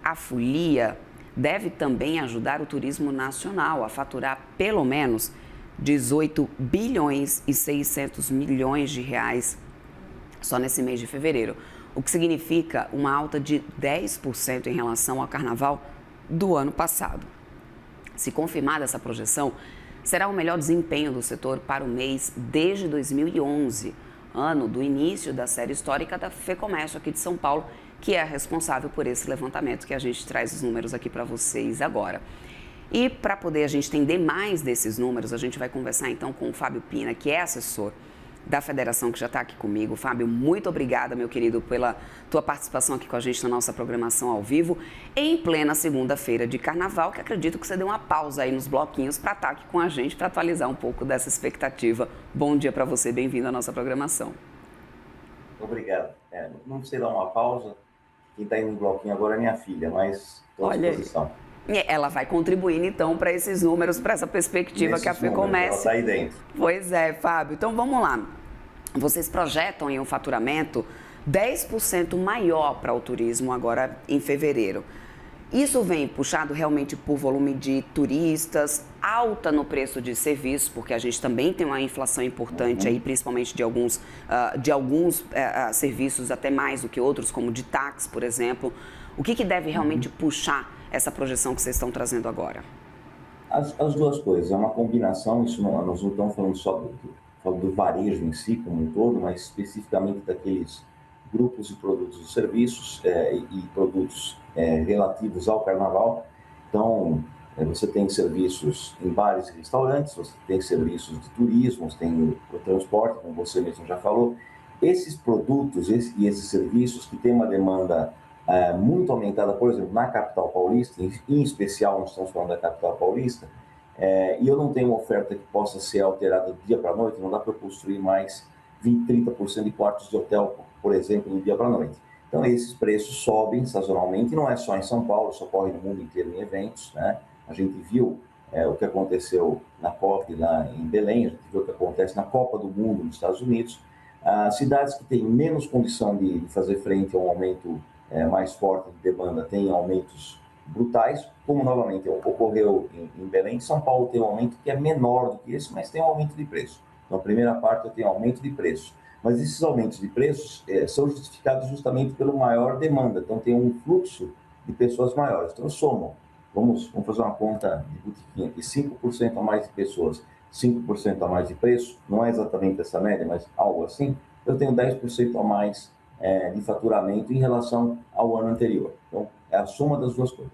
A folia deve também ajudar o turismo nacional a faturar pelo menos 18 bilhões e 600 milhões de reais só nesse mês de fevereiro, o que significa uma alta de 10% em relação ao carnaval do ano passado. Se confirmada essa projeção, será o melhor desempenho do setor para o mês desde 2011, ano do início da série histórica da FEComércio aqui de São Paulo, que é a responsável por esse levantamento que a gente traz os números aqui para vocês agora. E para poder a gente entender mais desses números, a gente vai conversar então com o Fábio Pina, que é assessor da federação, que já está aqui comigo. Fábio, muito obrigada, meu querido, pela tua participação aqui com a gente na nossa programação ao vivo, em plena segunda-feira de carnaval, que acredito que você deu uma pausa aí nos bloquinhos para estar aqui com a gente, para atualizar um pouco dessa expectativa. Bom dia para você, bem-vindo à nossa programação. Obrigado. Não sei dar uma pausa, quem está indo no bloquinho agora é minha filha, mas estou à disposição. Ela vai contribuindo, então, para esses números, para essa perspectiva que a FEComércio... Ela está aí dentro. Pois é, Fábio. Então, vamos lá. Vocês projetam em um faturamento 10% maior para o turismo agora em fevereiro. Isso vem puxado realmente por volume de turistas, alta no preço de serviços, porque a gente também tem uma inflação importante aí, principalmente de alguns serviços, até mais do que outros, como de táxi, por exemplo. O que deve realmente puxar essa projeção que vocês estão trazendo agora? As duas coisas, é uma combinação, isso nós não estamos falando só do varejo em si como um todo, mas especificamente daqueles grupos de produtos e serviços e produtos relativos ao carnaval. Então, você tem serviços em bares e restaurantes, você tem serviços de turismo, você tem o transporte, como você mesmo já falou. Esses produtos e esses serviços que têm uma demanda muito aumentada, por exemplo, na capital paulista, em especial nós estamos falando da capital paulista, e eu não tenho uma oferta que possa ser alterada do dia para a noite, não dá para construir mais 20, 30% de quartos de hotel, por exemplo, do dia para a noite. Então, esses preços sobem sazonalmente, e não é só em São Paulo, isso ocorre no mundo inteiro em eventos, né? A gente viu o que aconteceu na COP lá em Belém, a gente viu o que acontece na Copa do Mundo nos Estados Unidos. Cidades que têm menos condição de fazer frente a um aumento mais forte de demanda têm aumentos brutais, como novamente ocorreu em Belém. São Paulo tem um aumento que é menor do que esse, mas tem um aumento de preço. Então, a primeira parte eu tenho aumento de preço. Mas esses aumentos de preços são justificados justamente pela maior demanda. Então, tem um fluxo de pessoas maiores. Então, eu somo. Vamos fazer uma conta de botiquinha aqui. 5% a mais de pessoas, 5% a mais de preço. Não é exatamente essa média, mas algo assim. Eu tenho 10% a mais de faturamento em relação ao ano anterior. Então, é a soma das duas coisas.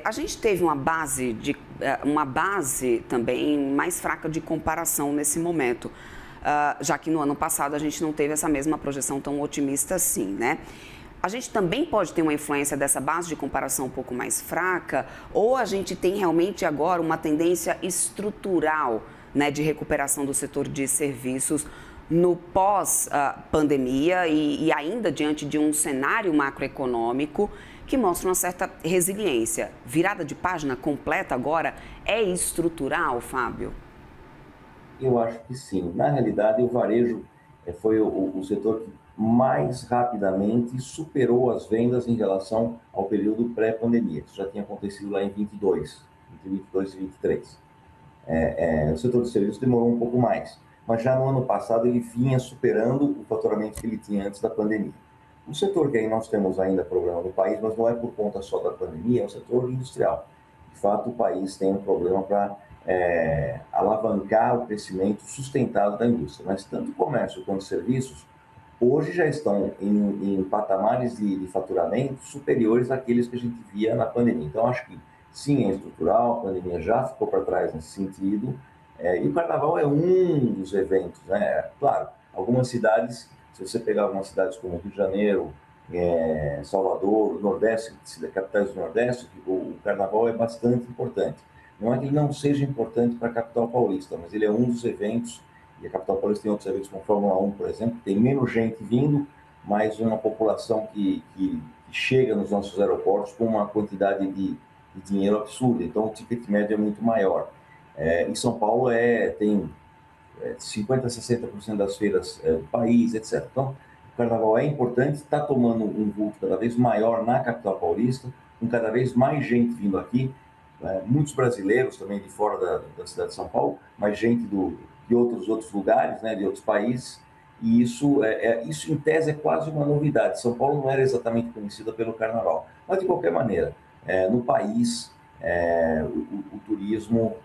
A gente teve uma base também mais fraca de comparação nesse momento, já que no ano passado a gente não teve essa mesma projeção tão otimista assim, né? A gente também pode ter uma influência dessa base de comparação um pouco mais fraca, ou a gente tem realmente agora uma tendência estrutural, né, de recuperação do setor de serviços no pós-pandemia e ainda diante de um cenário macroeconômico que mostra uma certa resiliência. Virada de página completa agora é estrutural, Fábio? Eu acho que sim. Na realidade, o varejo foi o setor que mais rapidamente superou as vendas em relação ao período pré-pandemia. Isso já tinha acontecido lá em 22, entre 22 e 23. O setor de serviços demorou um pouco mais, mas já no ano passado ele vinha superando o faturamento que ele tinha antes da pandemia. O setor que aí nós temos ainda problema no país, mas não é por conta só da pandemia, é o setor industrial. De fato, o país tem um problema para alavancar o crescimento sustentado da indústria, mas tanto o comércio quanto os serviços hoje já estão em patamares de faturamento superiores àqueles que a gente via na pandemia. Então, acho que sim, é estrutural, a pandemia já ficou para trás nesse sentido, e o carnaval é um dos eventos, né? Claro, algumas cidades, se você pegar algumas cidades como Rio de Janeiro, Salvador, Nordeste, capitais do Nordeste, o carnaval é bastante importante. Não é que ele não seja importante para a capital paulista, mas ele é um dos eventos, e a capital paulista tem outros eventos como a Fórmula 1, por exemplo, tem menos gente vindo, mas uma população que chega nos nossos aeroportos com uma quantidade de dinheiro absurda, então o ticket médio é muito maior. Em São Paulo tem 50% a 60% das feiras do país, etc. Então, carnaval é importante, está tomando um vulto cada vez maior na capital paulista, com cada vez mais gente vindo aqui, muitos brasileiros também de fora da cidade de São Paulo, mas gente de outros lugares, né, de outros países, e isso em tese é quase uma novidade. São Paulo não era exatamente conhecida pelo carnaval, mas de qualquer maneira, no país o turismo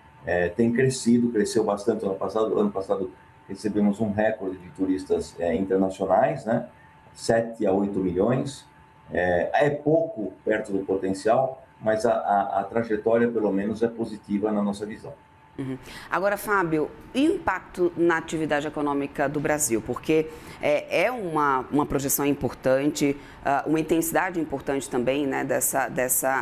tem cresceu bastante ano passado recebemos um recorde de turistas internacionais, né? 7 a 8 milhões, é pouco perto do potencial, mas a trajetória pelo menos é positiva na nossa visão. Uhum. Agora, Fábio, e o impacto na atividade econômica do Brasil? Porque é uma projeção importante, uma intensidade importante também, né,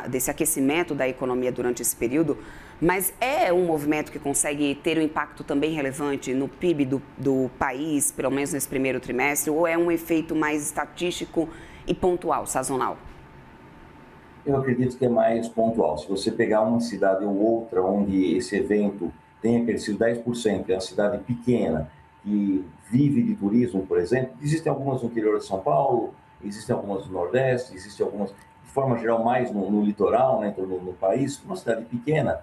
desse aquecimento da economia durante esse período, mas é um movimento que consegue ter um impacto também relevante no PIB do país, pelo menos nesse primeiro trimestre, ou é um efeito mais estatístico e pontual, sazonal? Eu acredito que é mais pontual. Se você pegar uma cidade ou outra onde esse evento tenha crescido 10%, é uma cidade pequena que vive de turismo, por exemplo, existem algumas no interior de São Paulo, existem algumas no Nordeste, existem algumas, de forma geral, mais no litoral, né, no país. Uma cidade pequena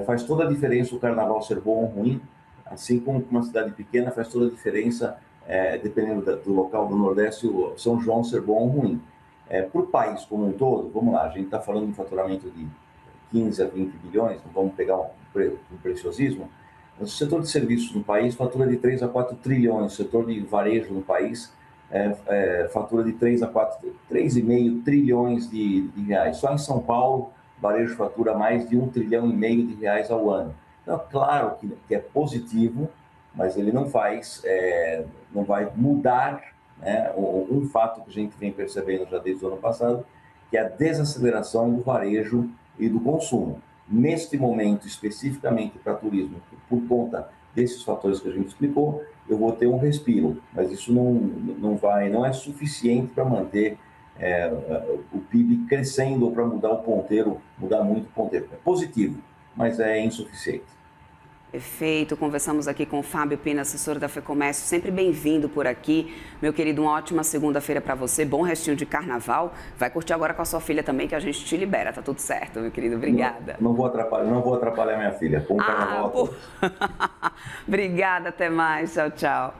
faz toda a diferença o carnaval ser bom ou ruim, assim como uma cidade pequena faz toda a diferença, dependendo do local do Nordeste, o São João ser bom ou ruim. Para o país como um todo, vamos lá, a gente está falando de um faturamento de 15 a 20 bilhões, não vamos pegar um preciosismo, mas o setor de serviços no país fatura de 3 a 4 trilhões, o setor de varejo no país fatura de 3,5 trilhões de reais. Só em São Paulo, o varejo fatura mais de 1,5 trilhão de reais ao ano. Então, claro que é positivo, mas ele não vai mudar, né, um fato que a gente vem percebendo já desde o ano passado, que é a desaceleração do varejo e do consumo. Neste momento, especificamente para turismo, por conta desses fatores que a gente explicou, eu vou ter um respiro, mas isso não é suficiente para manter o PIB crescendo ou para mudar muito o ponteiro. É positivo, mas é insuficiente. Perfeito, conversamos aqui com o Fábio Pina, assessor da FEComércio, sempre bem-vindo por aqui. Meu querido, uma ótima segunda-feira para você, bom restinho de carnaval. Vai curtir agora com a sua filha também, que a gente te libera, tá tudo certo, meu querido, obrigada. Não vou atrapalhar minha filha, bom carnaval a todos. Obrigada, até mais, tchau, tchau.